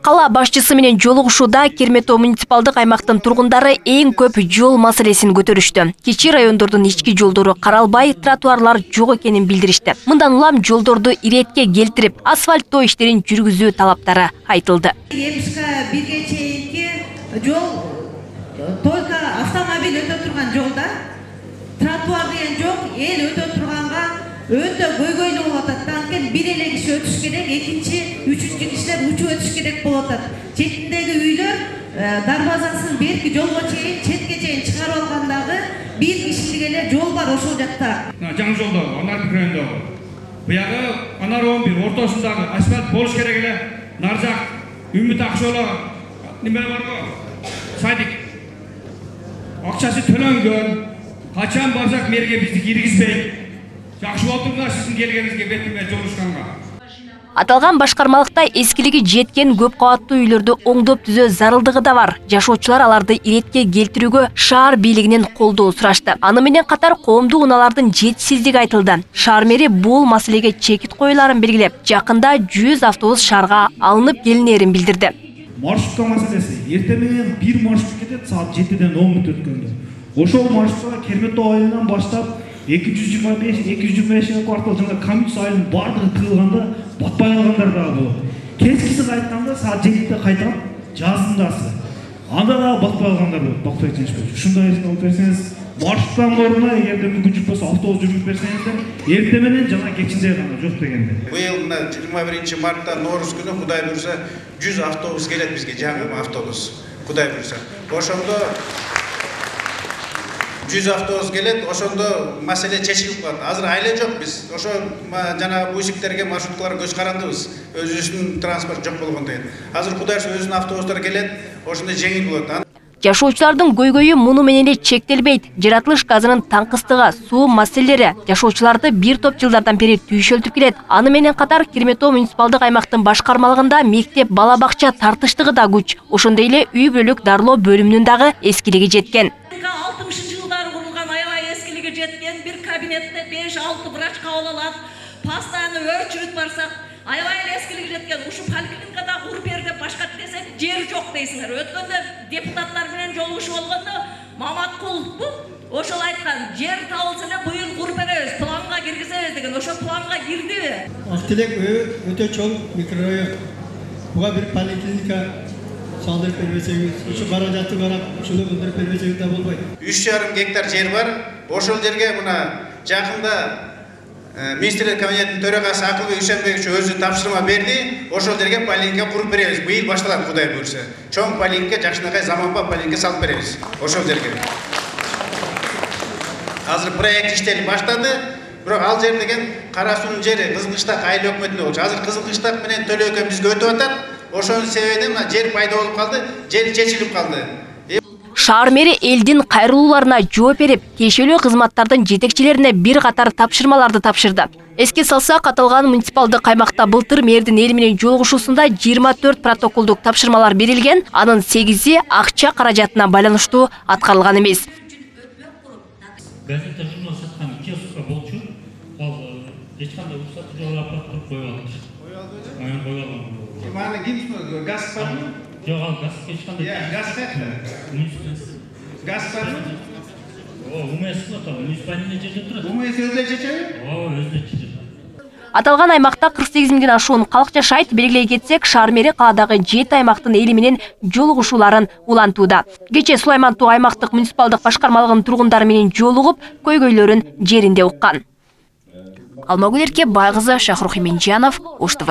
Кала башчысы менен жолугушууда Керметау муниципалдык аймактын тургундары эң көп жол маселесин көтөрүштү. Кичи райондордун ички жолдору каралбай, тротуарлар жок экенин билдиришти. Мындан улам жолдорду иретке келтирип, асфальттоо иштерин жүргүзүү талаптары айтылды. Бирге чейинки жол только автомобиль өтө турган жолда, тротуар деген жок, эл өтө турганга өтө көйгөйлүү болуп атат. Анткени бир эле киши өтүш керек, экинчи, үчүнчү кишилер учуп өтүш керек болуп атат. Четиндеги үйлөр дарбазасын берки жолго чейин, четке чейин чыгарып алгандагы бир кишилик эле жол бар ошол жакта. Жаңы жолдо, Анардык районунда. Буягы Анар 11 ортосундагы асфальт болуш керек эле. Нар жак Үмүт Акшола неме бар го? Садик. Акчасы төлөнгөн. Качан барсак мерге бизди киргизбей. Жакшы болдуңар сиздин келгениңизге бетиме жолушканга. Аталган башкармалыкта эскилиги жеткен көп кабаттуу үйлөрдү оңдоп түзөө зарылдыгы да бар. Жашоочулар аларды иретке келтирүүгө шаар бийлигинен колдоо сурашты. Аны менен катар коомдук унаалардын жетишсиздиги айтылды. Шаар мэри бул маселеге чекит коюларын белгилеп, жакында 100 автобус шаарга алынып келинерин билдирди. Маршрутка маселеси. Эртең менен бир маршрут кетет, саат 7ден 10 мүнөт өткөндө. Ошол маршрутка Керметау айылынан баштап 225 квартал жана Камюс айылынын бардыгы тыгылганда батпай калгандар дагы болот. Кескиси кайтканда саат 7де кайтам, жазындасы. Анда да батпай калгандар болот, Бактыбек Жеңишбекович. Ушундай эске алып берсеңиз, маршруттан ордуна эгерде мүмкүнчүлүк болсо автобус жүргүзүп берсеңиздер, эртең менен жана кечинде гана жок дегенде. Быйыл 21 мартта Норуз күнү Кудай буйрса 100 автобус келет бизге, жаңы автобус. Кудай буйрса. Ошондо 100 автобус келет, ошондо маселе чечилип калат. Азыр айла жок биз. Ошо жана буйсиктерге маршруткалар көз карандыбыз. Өзүбүздүн транспорт жок болгондон кийин. Азыр Кудай буйрса өзүнүн автобустары келет, ошондо жеңил болот. Жашоочулардын көйгөйү муну менен эле чектелбейт. Жаратылыш газынын таңкыстыгы, суу маселелери жашоочуларды бир топ жылдардан бери түйшөлтүп келет. Аны менен катар Керметау муниципалдык аймактын башкармалыгында мектеп, бала бакча тартыштыгы да күч. Ошондой эле үй бүлөлүк дарылоо бөлүмүнүн дагы эскилиги жеткен. 60-жылдары курулган аябай эскилиги жеткен, бир кабинетте 5-6 врач кабыл алат. Постоянно өрчүрүп барсак, аябай эскилиги жеткен. Ушу поликлиникада ур бер деп башка десек, жер жок дейсиңер. Өткөндө депутаттар менен жолугушуп болгондо Маматкуловбу ошол айткан, жер табылса эле быйыл ур беребиз, планга киргизебиз деген. Ошо планга кирдиби? Актилек өтө чоң микрорайон. Буга бир поликлиника салдырып бербесеңиз, ушу каражаты карап, ушуну өндүрүп бербесеңиз да болбойт. 3,5 гектар жер бар. Ошол жерге мына жакында Министрлер кабинетинин төрагасы Акылбек Үсенбекович өзү тапшырма берди. Ошол жерге поликлиника куруп беребиз. Быйыл башталат, Кудай буйрса. Чоң поликлиника, жакшынакай заманбап поликлиника салып беребиз. Ошол жерге. Азыр проект иштери баштады. Бирок ал жер деген Кара суунун жери Кызылкыштак айыл өкмөтүндө болчу. Азыр Кызылкыштак менен Төлөө экөө бизге өтүп атат. Ошонун себебинен мына жер пайда болуп калды, жер чечилип калды. Шаар мэри элдин кайрылууларына жооп берип, тиешелүү кызматтардын жетекчилерине бир катар тапшырмаларды тапшырды. Эске салсак, аталган муниципалдык аймакта былтыр мэрдин эл менен жолугушуусунда 24 протоколдук тапшырмалар берилген, анын 8и акча каражатына байланыштуу аткарылган эмес. Газета журнал саткан киоскка болчу, ал эч кандай уруксаты жок аппарат коюп алды. Мана ким газ барбы? Жок, ал газ эч кандай. Газ кайда? Газ барбы? Муниципалдын жерде турат. УМС өзү чечеби? Өзү чечет. Аталган аймакта 48 миңден ашуун калк жашайт. Белгилей кетсек, шаар мэри каладагы 7 аймактын эли менен жолугушууларын улантууда. Кече Сулайман Тоо аймактык муниципалдык башкармалыгынын тургундары менен жолугуп, көйгөйлөрүн жеринде уккан. Алмагүл Эрке, Байгызы, Шахрух Именжанов, Ош ТВ.